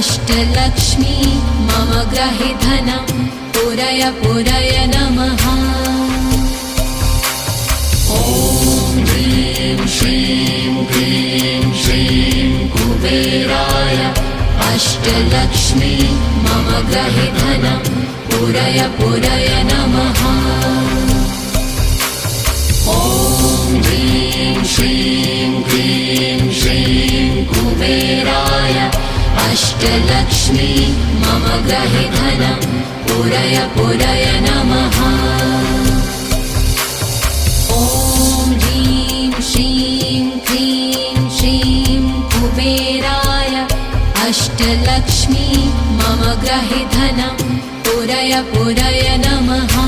अष्टलक्ष्मी मम ग्रहे धनं पुरय पुरय नमः। ॐ ह्रीं श्रीं क्लीं श्रीं कुबेराय अष्टलक्ष्मी मम ग्रहे धनं पुरय पुरय नमः। ॐ ह्रीं श्रीं क्लीं श्रीं कुबेराय अष्टलक्ष्मी मम ग्रहे धनं पुरय पुरय नमः। ॐ ह्रीं श्रीं क्लीं श्रीं कुबेराय अष्टलक्ष्मी मम ग्रहे धनं पुरय पुरय नमः।